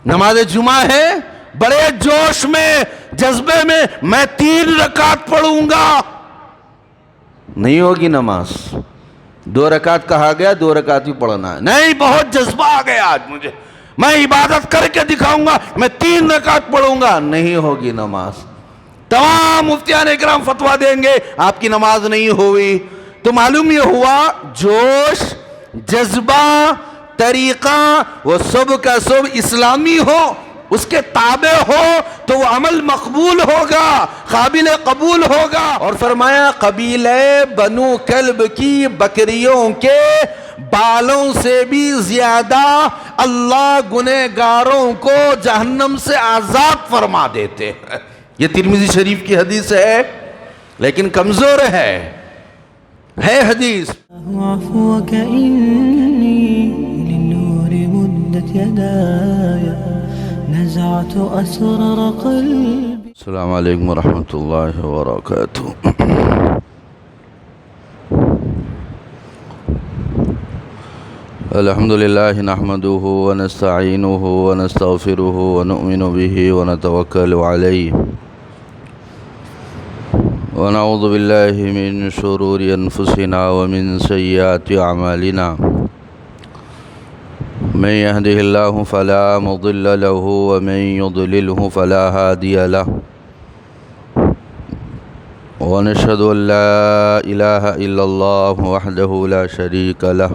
نماز جمعہ ہے، بڑے جوش میں جذبے میں 3 رکعت پڑھوں گا، نہیں ہوگی نماز۔ 2 رکعت کہا گیا، 2 رکعت ہی پڑھنا ہے، نہیں بہت جذبہ آ گیا آج مجھے، میں عبادت کر کے دکھاؤں گا، میں 3 رکعت پڑھوں گا، نہیں ہوگی نماز۔ تمام مفتیان اکرام فتویٰ دیں گے آپ کی نماز نہیں ہوئی۔ تو معلوم یہ ہوا جوش، جذبہ، طریقہ وہ سب کا سب اسلامی ہو، اس کے تابع ہو تو وہ عمل مقبول ہوگا، قابل قبول ہوگا۔ اور فرمایا قبیلہ بنو کلب کی بکریوں کے بالوں سے بھی زیادہ اللہ گنہگاروں کو جہنم سے آزاد فرما دیتے ہیں۔ یہ ترمذی شریف کی حدیث ہے لیکن کمزور ہے حدیث۔ عفوك إني للنور مدت يداي نزعت أسرار قلبي۔ السلام علیکم ورحمۃ اللہ وبرکاتہ۔ الحمد للہ نحمده ونستعینه ونستغفره ونؤمن به ونتوکل علیہ ونعوذ باللہ من شرور انفسنا ومن سیئات اعمالنا من يهده الله فلا مضل له ومن يضلله فلا هادي له ونشهد ان لا اله الا الله وحده لا شريك له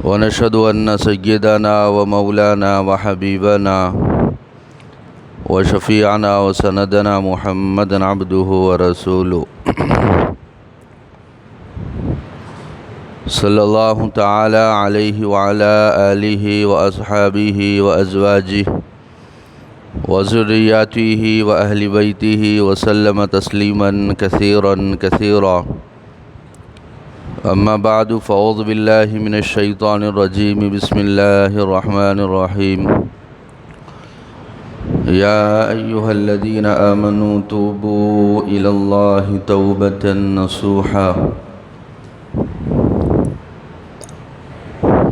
ونشهد ان سيدنا ومولانا وحبيبنا وشفيعنا وسندنا محمدا عبده ورسوله صلی اللہ تعالی علیہ وعلى آلہ واصحابہ وازواجہ وذریاتہ واہل بیتہ وسلم تسلیما کثیرا کثیرا۔ اما بعد فاعوذ باللہ من الشیطان الرجیم، بسم اللہ الرحمن الرحیم۔ یا ایہا الذین آمنوا توبوا الی اللہ توبة نصوحا۔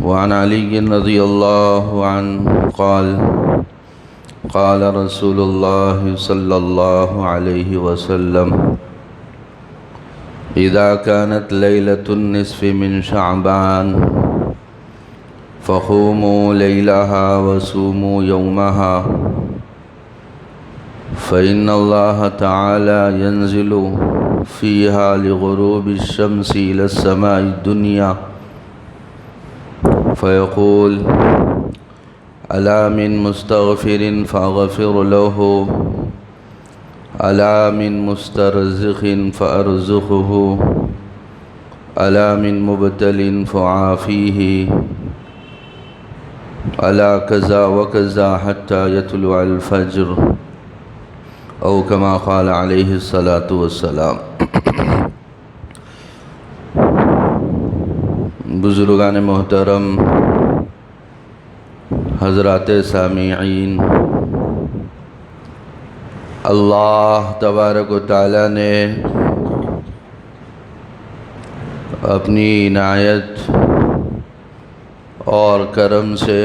وعن علی رضی اللہ عنہ قال قال رسول اللہ صلی اللہ علیہ وسلم اذا كانت ليلة النصف من شعبان فقوموا ليلها وصوموا يومها فإن الله تعالى ينزل فيها لغروب الشمس إلى السماء الدنيا فيقول ألا من مستغفر فأغفر له ألا من مسترزق فأرزقه ألا من مبتل فعافيه ألا كذا وكذا حتى يطلع الفجر او كما قال علیہ الصلاۃ والسلام۔ بزرگان محترم، حضرات سامعین، اللہ تبارک و تعالی نے اپنی عنایت اور کرم سے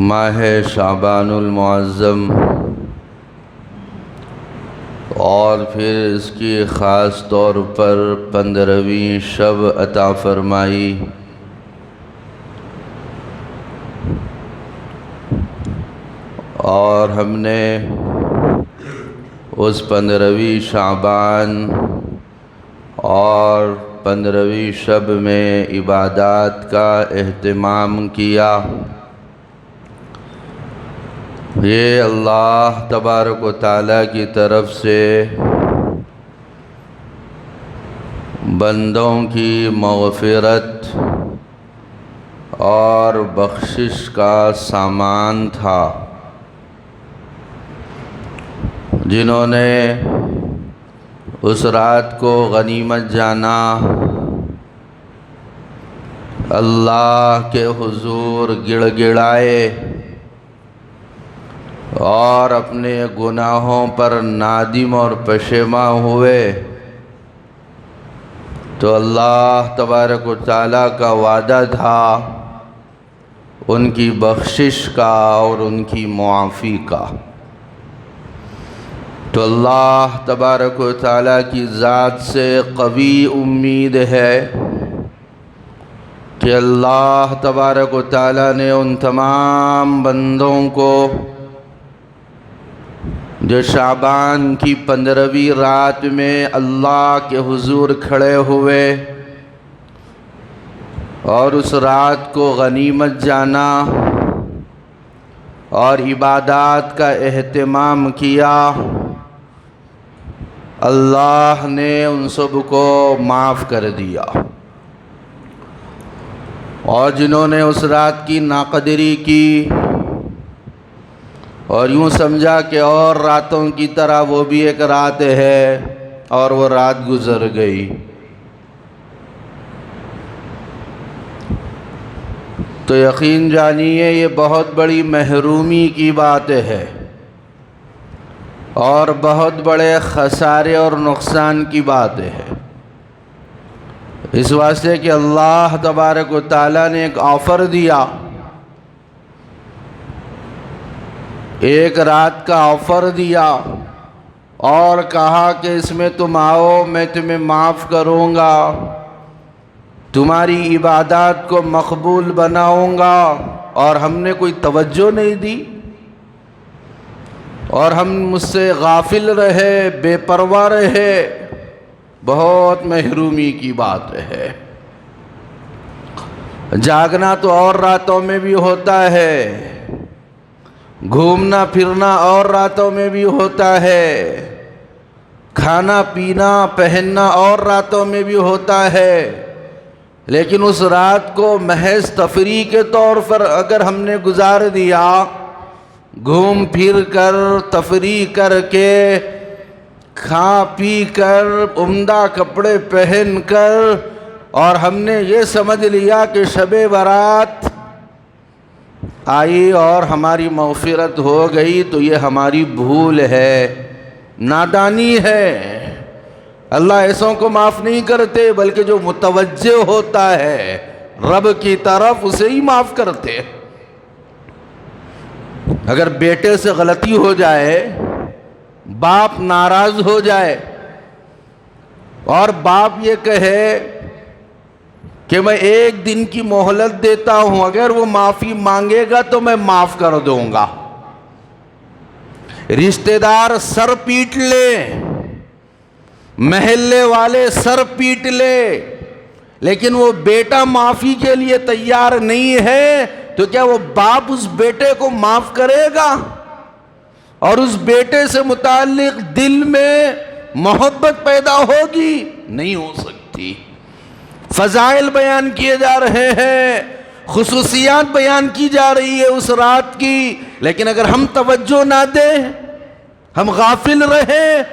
ماہ شعبان المعظم اور پھر اس کی خاص طور پر 15ویں شب عطا فرمائی۔ اور ہم نے اس 15ویں شعبان اور 15ویں شب میں عبادات کا اہتمام کیا۔ یہ اللہ تبارک و تعالیٰ کی طرف سے بندوں کی مغفرت اور بخشش کا سامان تھا۔ جنہوں نے اس رات کو غنیمت جانا، اللہ کے حضور گڑ گڑائے اور اپنے گناہوں پر نادم اور پشیماں ہوئے، تو اللہ تبارک و تعالیٰ کا وعدہ تھا ان کی بخشش کا اور ان کی معافی کا۔ تو اللہ تبارک و تعالیٰ کی ذات سے قوی امید ہے کہ اللہ تبارک و تعالیٰ نے ان تمام بندوں کو جو شعبان کی 15ویں رات میں اللہ کے حضور کھڑے ہوئے اور اس رات کو غنیمت جانا اور عبادات کا اہتمام کیا، اللہ نے ان سب کو معاف کر دیا۔ اور جنہوں نے اس رات کی ناقدری کی اور یوں سمجھا کہ اور راتوں کی طرح وہ بھی ایک رات ہے اور وہ رات گزر گئی، تو یقین جانیے یہ بہت بڑی محرومی کی بات ہے اور بہت بڑے خسارے اور نقصان کی بات ہے۔ اس واسطے کہ اللہ تبارک و تعالیٰ نے ایک آفر دیا، ایک رات کا آفر دیا اور کہا کہ اس میں تم آؤ، میں تمہیں معاف کروں گا، تمہاری عبادات کو مقبول بناؤں گا، اور ہم نے کوئی توجہ نہیں دی اور ہم مجھ سے غافل رہے، بے پرواہ رہے۔ بہت محرومی کی بات ہے۔ جاگنا تو اور راتوں میں بھی ہوتا ہے، گھومنا پھرنا اور راتوں میں بھی ہوتا ہے، کھانا پینا پہننا اور راتوں میں بھی ہوتا ہے، لیکن اس رات کو محض تفریح کے طور پر اگر ہم نے گزار دیا، گھوم پھر کر تفریح کر کے کھا پی کر عمدہ کپڑے پہن کر، اور ہم نے یہ سمجھ لیا کہ شب برات آئی اور ہماری مغفرت ہو گئی، تو یہ ہماری بھول ہے، نادانی ہے۔ اللہ ایسوں کو معاف نہیں کرتے، بلکہ جو متوجہ ہوتا ہے رب کی طرف اسے ہی معاف کرتے۔ اگر بیٹے سے غلطی ہو جائے، باپ ناراض ہو جائے اور باپ یہ کہے کہ میں ایک دن کی مہلت دیتا ہوں، اگر وہ معافی مانگے گا تو میں معاف کر دوں گا، رشتہ دار سر پیٹ لے، محلے والے سر پیٹ لے، لیکن وہ بیٹا معافی کے لیے تیار نہیں ہے، تو کیا وہ باپ اس بیٹے کو معاف کرے گا اور اس بیٹے سے متعلق دل میں محبت پیدا ہوگی؟ نہیں ہو سکتی۔ فضائل بیان کیے جا رہے ہیں، خصوصیات بیان کی جا رہی ہے اس رات کی، لیکن اگر ہم توجہ نہ دیں، ہم غافل رہیں،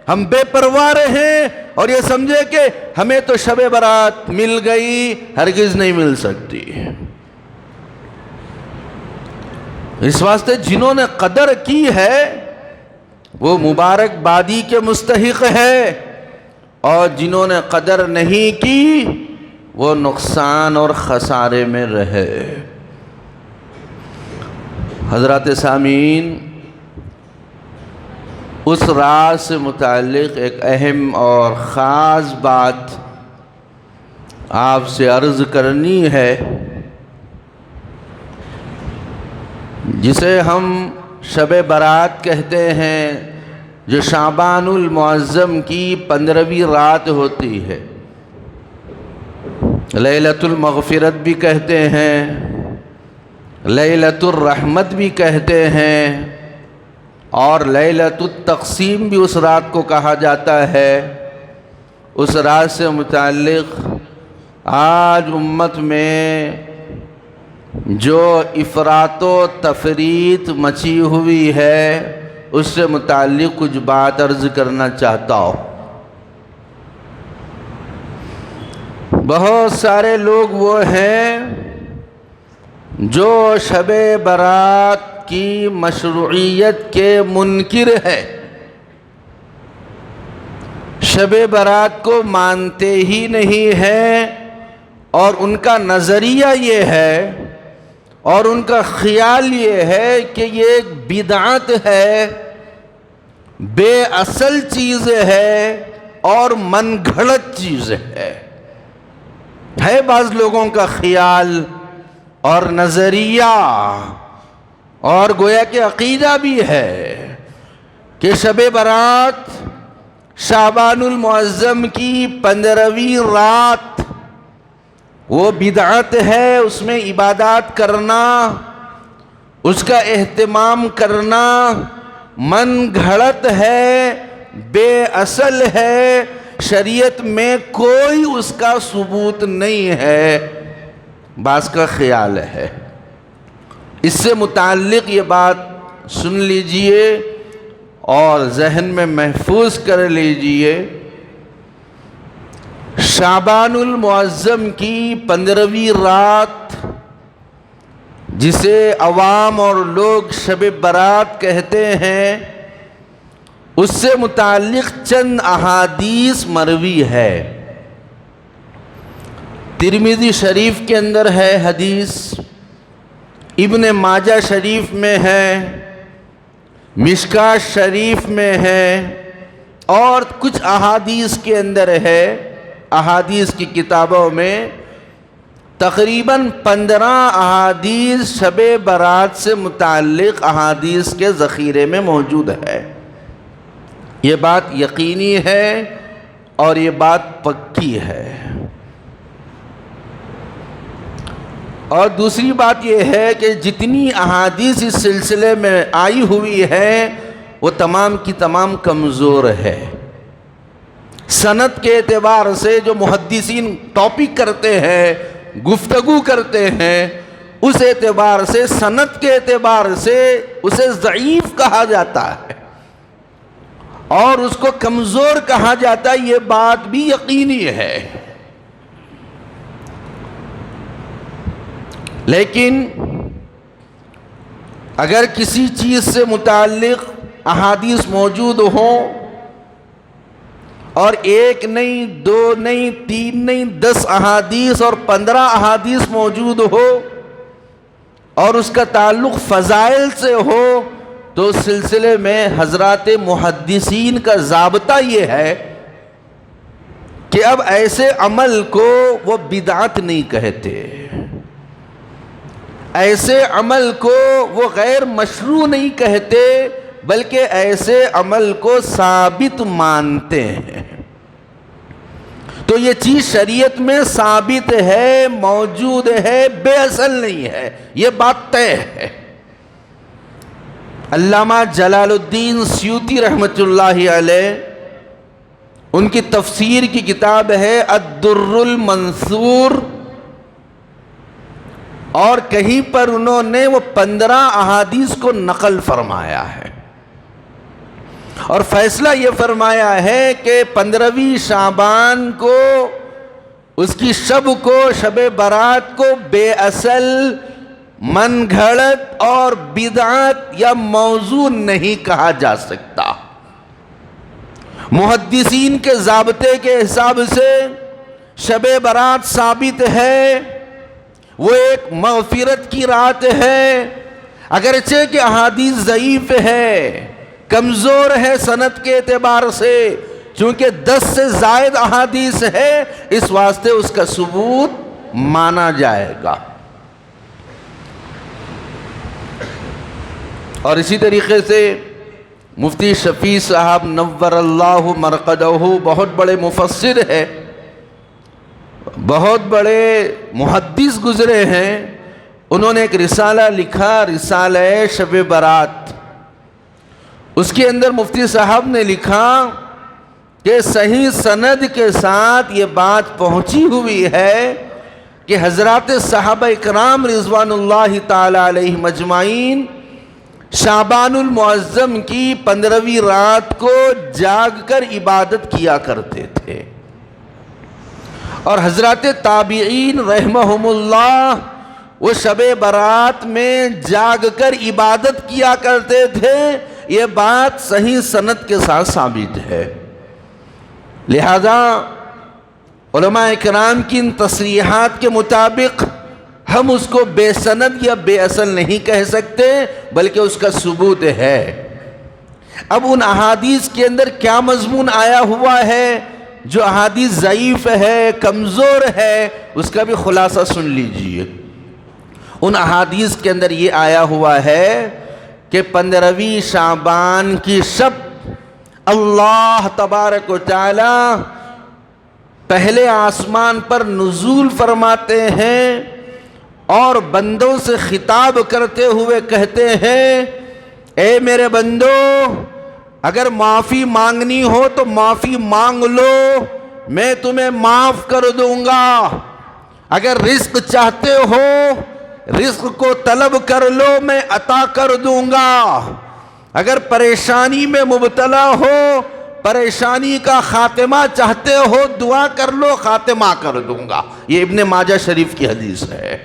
ہم بے پرواہ رہیں اور یہ سمجھے کہ ہمیں تو شب برات مل گئی، ہرگز نہیں مل سکتی۔ اس واسطے جنہوں نے قدر کی ہے وہ مبارک بادی کے مستحق ہے، اور جنہوں نے قدر نہیں کی وہ نقصان اور خسارے میں رہے۔ حضرات سامعین، اس رات سے متعلق ایک اہم اور خاص بات آپ سے عرض کرنی ہے، جسے ہم شب برات کہتے ہیں، جو شعبان المعظم کی 15ویں رات ہوتی ہے، لیلۃ المغفرت بھی کہتے ہیں، لیلۃ الرحمت بھی کہتے ہیں، اور لیلۃ التقسیم بھی اس رات کو کہا جاتا ہے۔ اس رات سے متعلق آج امت میں جو افراط و تفریط مچی ہوئی ہے، اس سے متعلق کچھ بات عرض کرنا چاہتا ہوں۔ بہت سارے لوگ وہ ہیں جو شب برات کی مشروعیت کے منکر ہے، شب برات کو مانتے ہی نہیں ہیں، اور ان کا نظریہ یہ ہے اور ان کا خیال یہ ہے کہ یہ ایک بدعت ہے، بے اصل چیز ہے اور من گھڑت چیز ہے بعض لوگوں کا خیال اور نظریہ اور گویا کہ عقیدہ بھی ہے کہ شب برات شعبان المعظم کی 15ویں رات وہ بدعت ہے، اس میں عبادات کرنا، اس کا اہتمام کرنا من گھڑت ہے، بے اصل ہے، شریعت میں کوئی اس کا ثبوت نہیں ہے، بعض کا خیال ہے۔ اس سے متعلق یہ بات سن لیجئے اور ذہن میں محفوظ کر لیجئے، شعبان المعظم کی 15ویں رات جسے عوام اور لوگ شب برات کہتے ہیں، اس سے متعلق چند احادیث مروی ہے۔ ترمذی شریف کے اندر ہے حدیث، ابن ماجہ شریف میں ہے، مشکاۃ شریف میں ہے، اور کچھ احادیث کے اندر ہے۔ احادیث کی کتابوں میں تقریباً 15 احادیث شب برات سے متعلق احادیث کے ذخیرے میں موجود ہے۔ یہ بات یقینی ہے اور یہ بات پکی ہے۔ اور دوسری بات یہ ہے کہ جتنی احادیث اس سلسلے میں آئی ہوئی ہے وہ تمام کی تمام کمزور ہے۔ سند کے اعتبار سے جو محدثین ٹاپک کرتے ہیں، گفتگو کرتے ہیں، اس اعتبار سے، سند کے اعتبار سے اسے ضعیف کہا جاتا ہے اور اس کو کمزور کہا جاتا ہے، یہ بات بھی یقینی ہے۔ لیکن اگر کسی چیز سے متعلق احادیث موجود ہوں اور ایک نہیں، دو نہیں، تین نہیں، 10 احادیث اور 15 احادیث موجود ہو اور اس کا تعلق فضائل سے ہو، تو اس سلسلے میں حضرات محدثین کا ضابطہ یہ ہے کہ اب ایسے عمل کو وہ بدعت نہیں کہتے، ایسے عمل کو وہ غیر مشروع نہیں کہتے، بلکہ ایسے عمل کو ثابت مانتے ہیں۔ تو یہ چیز شریعت میں ثابت ہے، موجود ہے، بے اصل نہیں ہے، یہ بات طے ہے۔ علامہ جلال الدین سیوطی رحمۃ اللہ علیہ، ان کی تفسیر کی کتاب ہے الدر المنثور، اور کہیں پر انہوں نے وہ 15 احادیث کو نقل فرمایا ہے اور فیصلہ یہ فرمایا ہے کہ 15ویں شعبان کو، اس کی شب کو، شب برات کو بے اصل، من گھڑت اور بدعت یا موضوع نہیں کہا جا سکتا۔ محدثین کے ضابطے کے حساب سے شب برات ثابت ہے، وہ ایک مغفرت کی رات ہے، اگرچہ کہ احادیث ضعیف ہے، کمزور ہے سند کے اعتبار سے، چونکہ 10 سے زائد احادیث ہے، اس واسطے اس کا ثبوت مانا جائے گا۔ اور اسی طریقے سے مفتی شفیع صاحب نور اللہ مرقدہ بہت بڑے مفسر ہے، بہت بڑے محدث گزرے ہیں، انہوں نے ایک رسالہ لکھا، رسالہ شب برات۔ اس کے اندر مفتی صاحب نے لکھا کہ صحیح سند کے ساتھ یہ بات پہنچی ہوئی ہے کہ حضرات صحابہ اکرام رضوان اللہ تعالی علیہم اجمعین شعبان المعظم کی 15ویں رات کو جاگ کر عبادت کیا کرتے تھے، اور حضرات تابعین رحمہم اللہ وہ شب برات میں جاگ کر عبادت کیا کرتے تھے، یہ بات صحیح سند کے ساتھ ثابت ہے۔ لہذا علماء کرام کی ان تصریحات کے مطابق ہم اس کو بے سند یا بے اصل نہیں کہہ سکتے بلکہ اس کا ثبوت ہے۔ اب ان احادیث کے اندر کیا مضمون آیا ہوا ہے، جو احادیث ضعیف ہے، کمزور ہے، اس کا بھی خلاصہ سن لیجئے۔ ان احادیث کے اندر یہ آیا ہوا ہے کہ 15ویں شعبان کی شب اللہ تبارک و تعالی پہلے آسمان پر نزول فرماتے ہیں اور بندوں سے خطاب کرتے ہوئے کہتے ہیں، اے میرے بندو، اگر معافی مانگنی ہو تو معافی مانگ لو، میں تمہیں معاف کر دوں گا۔ اگر رزق چاہتے ہو، رزق کو طلب کر لو، میں عطا کر دوں گا۔ اگر پریشانی میں مبتلا ہو، پریشانی کا خاتمہ چاہتے ہو، دعا کر لو، خاتمہ کر دوں گا۔ یہ ابن ماجہ شریف کی حدیث ہے۔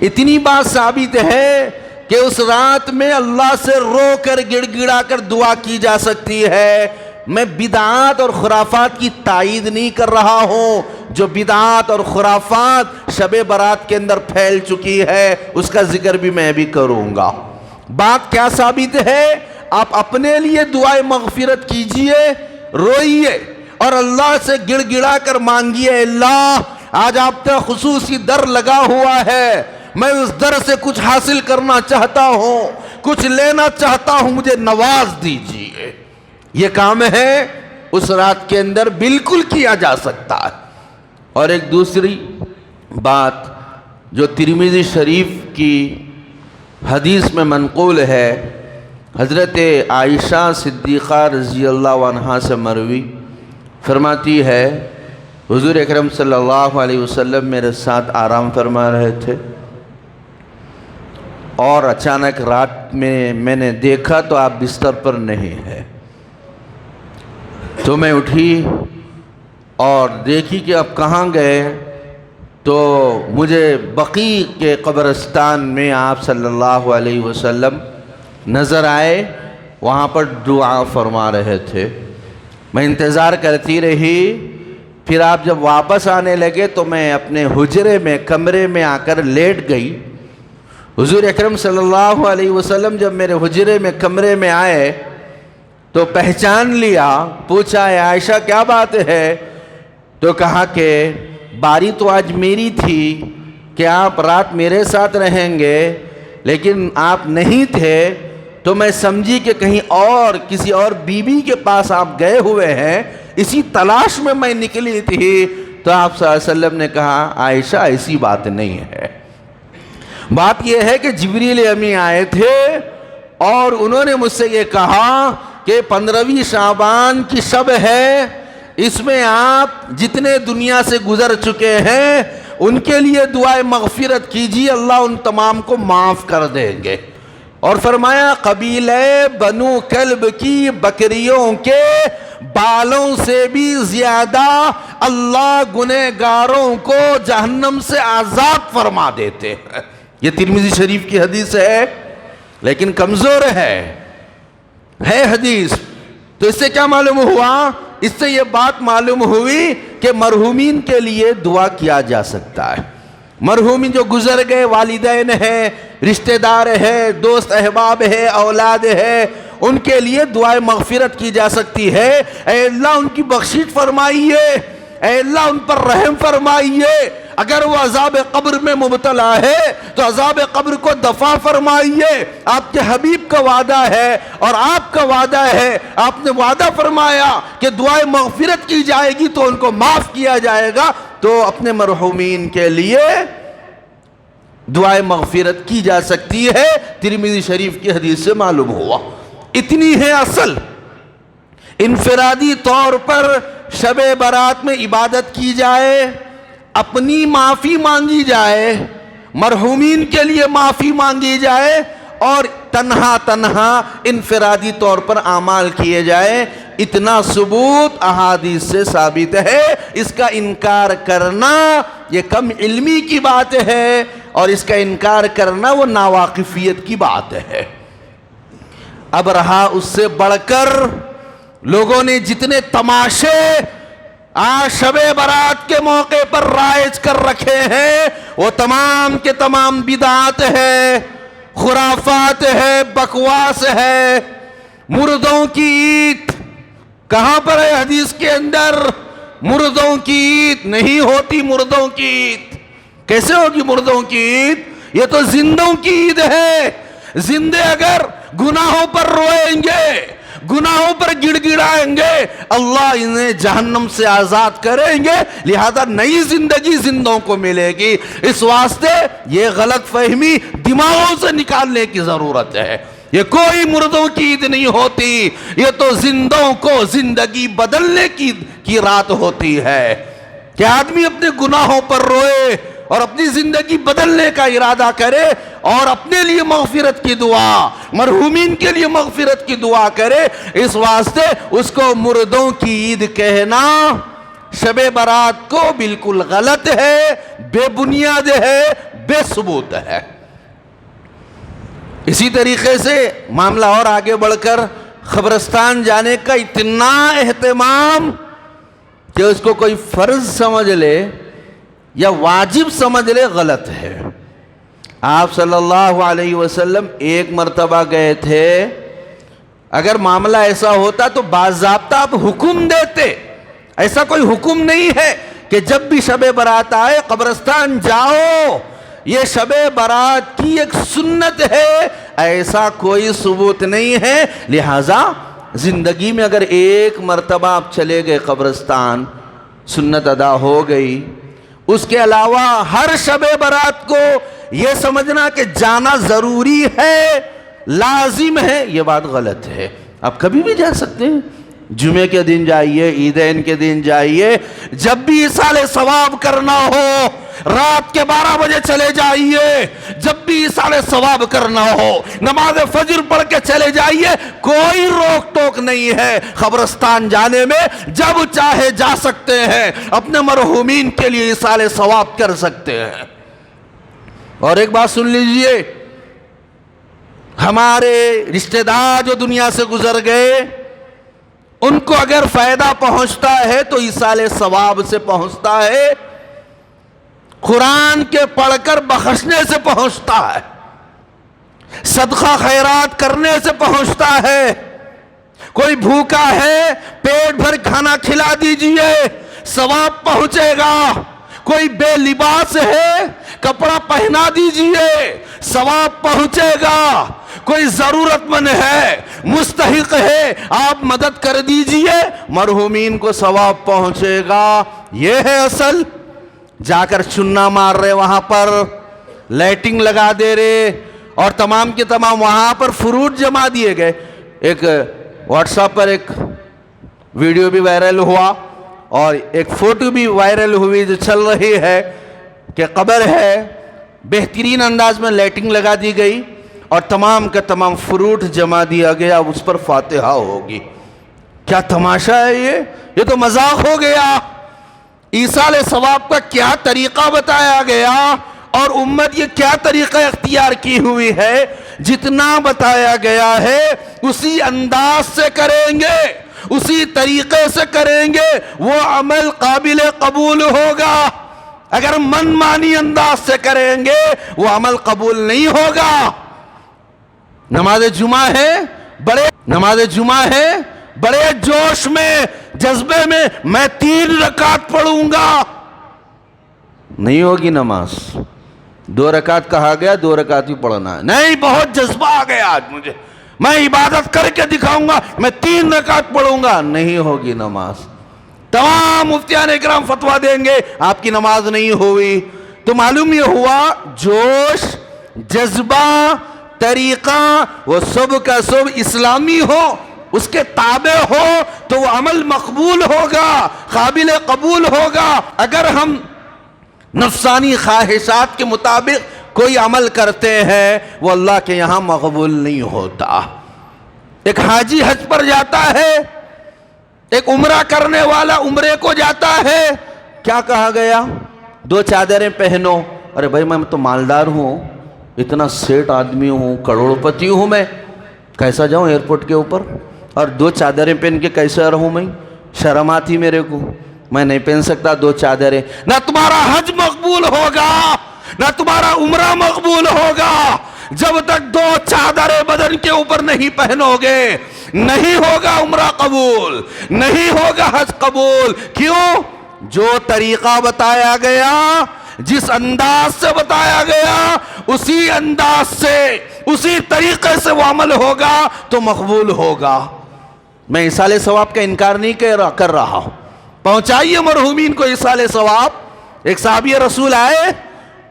اتنی بات ثابت ہے کہ اس رات میں اللہ سے رو کر گڑ گڑا کر دعا کی جا سکتی ہے۔ میں بدعات اور خرافات کی تائید نہیں کر رہا ہوں، جو بدعات اور خرافات شب برات کے اندر پھیل چکی ہے اس کا ذکر بھی میں بھی کروں گا۔ بات کیا ثابت ہے؟ آپ اپنے لیے دعائے مغفرت کیجئے، روئیے اور اللہ سے گڑ گڑا کر مانگیے، اللہ آج آپ کا خصوصی در لگا ہوا ہے، میں اس در سے کچھ حاصل کرنا چاہتا ہوں، کچھ لینا چاہتا ہوں، مجھے نواز دیجئے۔ یہ کام ہے اس رات کے اندر بالکل کیا جا سکتا ہے۔ اور ایک دوسری بات جو ترمذی شریف کی حدیث میں منقول ہے، حضرت عائشہ صدیقہ رضی اللہ عنہا سے مروی، فرماتی ہے حضور اکرم صلی اللہ علیہ وسلم میرے ساتھ آرام فرما رہے تھے اور اچانک رات میں نے دیکھا تو آپ بستر پر نہیں ہے، تو میں اٹھی اور دیکھی کہ آپ کہاں گئے، تو مجھے بقیع کے قبرستان میں آپ صلی اللہ علیہ وسلم نظر آئے، وہاں پر دعا فرما رہے تھے۔ میں انتظار کرتی رہی، پھر آپ جب واپس آنے لگے تو میں اپنے حجرے میں کمرے میں آ کر لیٹ گئی۔ حضور اکرم صلی اللہ علیہ وسلم جب میرے حجرے میں کمرے میں آئے تو پہچان لیا، پوچھا اے عائشہ کیا بات ہے؟ تو کہا کہ باری تو آج میری تھی کہ آپ رات میرے ساتھ رہیں گے، لیکن آپ نہیں تھے تو میں سمجھی کہ کہیں اور کسی اور بیوی کے پاس آپ گئے ہوئے ہیں، اسی تلاش میں میں نکلی تھی۔ تو آپ صلی اللہ علیہ وسلم نے کہا عائشہ ایسی بات نہیں ہے، بات یہ ہے کہ جبریل امی آئے تھے اور انہوں نے مجھ سے یہ کہا کہ 15ویں شعبان کی شب ہے، اس میں آپ جتنے دنیا سے گزر چکے ہیں ان کے لیے دعائے مغفرت کیجیے، اللہ ان تمام کو معاف کر دیں گے۔ اور فرمایا قبیلہ بنو کلب کی بکریوں کے بالوں سے بھی زیادہ اللہ گنہگاروں کو جہنم سے آزاد فرما دیتے ہیں۔ یہ ترمذی شریف کی حدیث ہے لیکن کمزور ہے حدیث۔ تو اس سے کیا معلوم ہوا؟ اس سے یہ بات معلوم ہوئی کہ مرحومین کے لیے دعا کیا جا سکتا ہے۔ مرحومین جو گزر گئے، والدین ہیں، رشتہ دار ہیں، دوست احباب ہیں، اولاد ہیں، ان کے لیے دعائے مغفرت کی جا سکتی ہے۔ اے اللہ ان کی بخشش فرمائیے، اے اللہ ان پر رحم فرمائیے، اگر وہ عذاب قبر میں مبتلا ہے تو عذاب قبر کو دفع فرمائیے۔ آپ کے حبیب کا وعدہ ہے اور آپ کا وعدہ ہے، آپ نے وعدہ فرمایا کہ دعائے مغفرت کی جائے گی تو ان کو معاف کیا جائے گا، تو اپنے مرحومین کے لیے دعائے مغفرت کی جا سکتی ہے۔ ترمذی شریف کی حدیث سے معلوم ہوا۔ اتنی ہے اصل۔ انفرادی طور پر شب برات میں عبادت کی جائے، اپنی معافی مانگی جائے، مرحومین کے لیے معافی مانگی جائے، اور تنہا انفرادی طور پر اعمال کیے جائے، اتنا ثبوت احادیث سے ثابت ہے۔ اس کا انکار کرنا یہ کم علمی کی بات ہے، اور اس کا انکار کرنا وہ ناواقفیت کی بات ہے۔ اب رہا اس سے بڑھ کر لوگوں نے جتنے تماشے آج شب برات کے موقع پر رائج کر رکھے ہیں وہ تمام کے تمام بدعات ہے، خرافات ہے، بکواس ہے، مردوں کی عید۔ کہاں پر ہے حدیث کے اندر مردوں کی عید؟ نہیں ہوتی مردوں کی عید۔ کیسے ہوگی مردوں کی عید؟ یہ تو زندوں کی عید ہے۔ زندے اگر گناہوں پر روئیں گے، گناہوں پر گڑ گڑائیں گے، اللہ انہیں جہنم سے آزاد کریں گے، لہذا نئی زندگی زندوں کو ملے گی۔ اس واسطے یہ غلط فہمی دماغوں سے نکالنے کی ضرورت ہے۔ یہ کوئی مردوں کی عید نہیں ہوتی، یہ تو زندوں کو زندگی بدلنے کی رات ہوتی ہے کہ آدمی اپنے گناہوں پر روئے اور اپنی زندگی بدلنے کا ارادہ کرے اور اپنے لیے مغفرت کی دعا، مرحومین کے لیے مغفرت کی دعا کرے۔ اس واسطے اس کو مردوں کی عید کہنا شب برات کو بالکل غلط ہے، بے بنیاد ہے، بے ثبوت ہے۔ اسی طریقے سے معاملہ اور آگے بڑھ کر قبرستان جانے کا اتنا اہتمام کہ اس کو کوئی فرض سمجھ لے یا واجب سمجھ لے، غلط ہے۔ آپ صلی اللہ علیہ وسلم ایک مرتبہ گئے تھے، اگر معاملہ ایسا ہوتا تو باضابطہ آپ حکم دیتے۔ ایسا کوئی حکم نہیں ہے کہ جب بھی شب برات آئے قبرستان جاؤ، یہ شب برات کی ایک سنت ہے، ایسا کوئی ثبوت نہیں ہے۔ لہٰذا زندگی میں اگر ایک مرتبہ آپ چلے گئے قبرستان، سنت ادا ہو گئی۔ اس کے علاوہ ہر شب برات کو یہ سمجھنا کہ جانا ضروری ہے، لازم ہے، یہ بات غلط ہے۔ آپ کبھی بھی جا سکتے ہیں، جمعے کے دن جائیے، عیدین کے دن جائیے، جب بھی ایصال ثواب کرنا ہو رات کے 12 بجے چلے جائیے، جب بھی ایصال ثواب کرنا ہو نماز فجر پڑھ کے چلے جائیے، کوئی روک ٹوک نہیں ہے۔ قبرستان جانے میں جب چاہے جا سکتے ہیں، اپنے مرحومین کے لیے ایصال ثواب کر سکتے ہیں۔ اور ایک بات سن لیجئے، ہمارے رشتہ دار جو دنیا سے گزر گئے، ان کو اگر فائدہ پہنچتا ہے تو ایصال ثواب سے پہنچتا ہے، قرآن کے پڑھ کر بخشنے سے پہنچتا ہے، صدقہ خیرات کرنے سے پہنچتا ہے۔ کوئی بھوکا ہے، پیٹ بھر کھانا کھلا دیجئے، ثواب پہنچے گا۔ کوئی بے لباس ہے، کپڑا پہنا دیجئے، ثواب پہنچے گا۔ کوئی ضرورت مند ہے، مستحق ہے، آپ مدد کر دیجئے، مرحومین کو ثواب پہنچے گا۔ یہ ہے اصل۔ جا کر چننا مار رہے وہاں پر، لائٹنگ لگا دے رہے، اور تمام کے تمام وہاں پر فروٹ جما دیے گئے۔ ایک واٹس ایپ پر ایک ویڈیو بھی وائرل ہوا اور ایک فوٹو بھی وائرل ہوئی جو چل رہی ہے کہ قبر ہے، بہترین انداز میں لائٹنگ لگا دی گئی اور تمام کا تمام فروٹ جما دیا گیا، اس پر فاتحہ ہوگی۔ کیا تماشا ہے یہ تو مذاق ہو گیا۔ ایصال ثواب کا کیا طریقہ بتایا گیا اور امت یہ کیا طریقہ اختیار کی ہوئی ہے، جتنا بتایا گیا ہے اسی انداز سے کریں گے، اسی طریقے سے کریں گے، وہ عمل قابل قبول ہوگا۔ اگر من مانی انداز سے کریں گے وہ عمل قبول نہیں ہوگا۔ نماز جمعہ ہے، بڑے جوش میں، جذبے میں میں 3 رکعت پڑھوں گا، نہیں ہوگی نماز۔ 2 رکعت کہا گیا، 2 رکعت ہی پڑھنا ہے، نہیں بہت جذبہ آ گیا آج مجھے، میں عبادت کر کے دکھاؤں گا، میں 3 رکعت پڑھوں گا، نہیں ہوگی نماز۔ تمام مفتیان اکرام فتویٰ دیں گے آپ کی نماز نہیں ہوئی۔ تو معلوم یہ ہوا جوش، جذبہ، طریقہ وہ سب کا سب اسلامی ہو، اس کے تابع ہو تو وہ عمل مقبول ہوگا، قابل قبول ہوگا۔ اگر ہم نفسانی خواہشات کے مطابق کوئی عمل کرتے ہیں وہ اللہ کے یہاں مقبول نہیں ہوتا۔ ایک حاجی حج پر جاتا ہے، ایک عمرہ کرنے والا عمرے کو جاتا ہے، کیا کہا گیا؟ 2 چادریں پہنو۔ ارے بھائی میں تو مالدار ہوں، اتنا سیٹ آدمی ہوں، کروڑ پتی ہوں، میں کیسا جاؤں ایئرپورٹ کے اوپر اور 2 چادریں پہن کے کیسا رہوں؟ میں شرم آتی میرے کو۔ میں نہیں پہن سکتا 2 چادریں. نہ تمہارا حج مقبول ہوگا نہ تمہارا عمرہ مقبول ہوگا جب تک 2 چادریں بدن کے اوپر نہیں پہنو گے. نہیں ہوگا عمرہ قبول, نہیں ہوگا حج قبول. کیوں؟ جو طریقہ بتایا گیا, جس انداز سے بتایا گیا, اسی انداز سے, اسی طریقے سے وہ عمل ہوگا تو مقبول ہوگا. میں ایصال ثواب کا انکار نہیں کر رہا ہوں. پہنچائیے مرحومین کو ایصال ثواب. ایک صحابی رسول آئے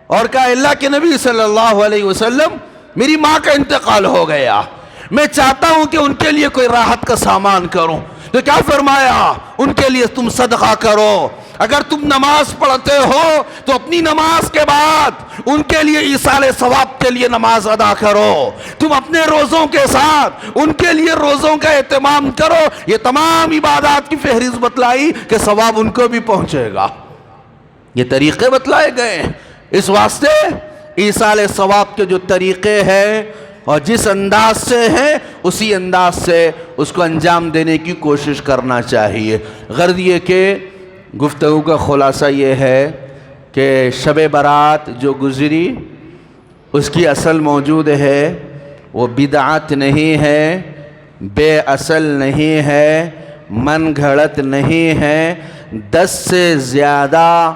اور کہا اللہ کے نبی صلی اللہ علیہ وسلم میری ماں کا انتقال ہو گیا, میں چاہتا ہوں کہ ان کے لیے کوئی راحت کا سامان کروں. تو کیا فرمایا؟ ان کے لیے تم صدقہ کرو. اگر تم نماز پڑھتے ہو تو اپنی نماز کے بعد ان کے لیے ایصال ثواب کے لیے نماز ادا کرو. تم اپنے روزوں کے ساتھ ان کے لیے روزوں کا اہتمام کرو. یہ تمام عبادات کی فہرست بتلائی کہ ثواب ان کو بھی پہنچے گا. یہ طریقے بتلائے گئے. اس واسطے ایصال ثواب کے جو طریقے ہیں اور جس انداز سے ہیں اسی انداز سے اس کو انجام دینے کی کوشش کرنا چاہیے. غرض یہ کہ گفتگو کا خلاصہ یہ ہے کہ شب برات جو گزری اس کی اصل موجود ہے, وہ بدعت نہیں ہے, بے اصل نہیں ہے, من گھڑت نہیں ہے. 10 سے زیادہ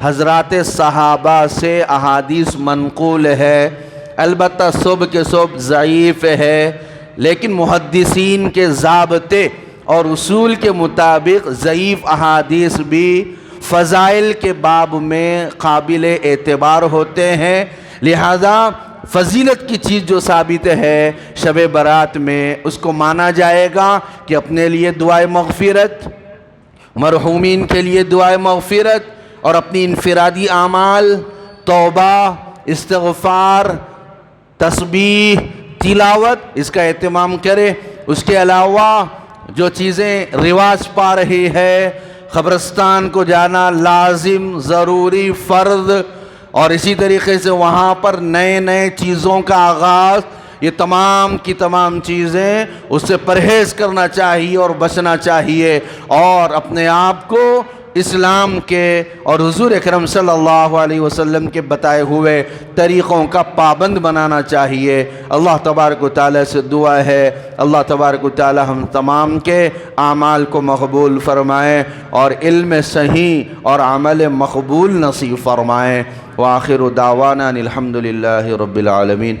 حضرات صحابہ سے احادیث منقول ہے. البتہ صبح کے صبح ضعیف ہے, لیکن محدثین کے ضابطے اور اصول کے مطابق ضعیف احادیث بھی فضائل کے باب میں قابل اعتبار ہوتے ہیں. لہذا فضیلت کی چیز جو ثابت ہے شب برات میں, اس کو مانا جائے گا کہ اپنے لیے دعائے مغفرت, مرحومین کے لیے دعائے مغفرت, اور اپنی انفرادی اعمال, توبہ, استغفار, تسبیح, تلاوت, اس کا اہتمام کرے. اس کے علاوہ جو چیزیں رواج پا رہی ہے, قبرستان کو جانا لازم, ضروری, فرض, اور اسی طریقے سے وہاں پر نئے چیزوں کا آغاز, یہ تمام کی تمام چیزیں اس سے پرہیز کرنا چاہیے اور بچنا چاہیے, اور اپنے آپ کو اسلام کے اور حضور اکرم صلی اللہ علیہ وسلم کے بتائے ہوئے طریقوں کا پابند بنانا چاہیے. اللہ تبارک و تعالیٰ سے دعا ہے اللہ تبارک و تعالیٰ ہم تمام کے اعمال کو مقبول فرمائیں اور علم صحیح اور عمل مقبول نصیب فرمائیں. وآخر دعوانا الحمد للہ رب العالمین.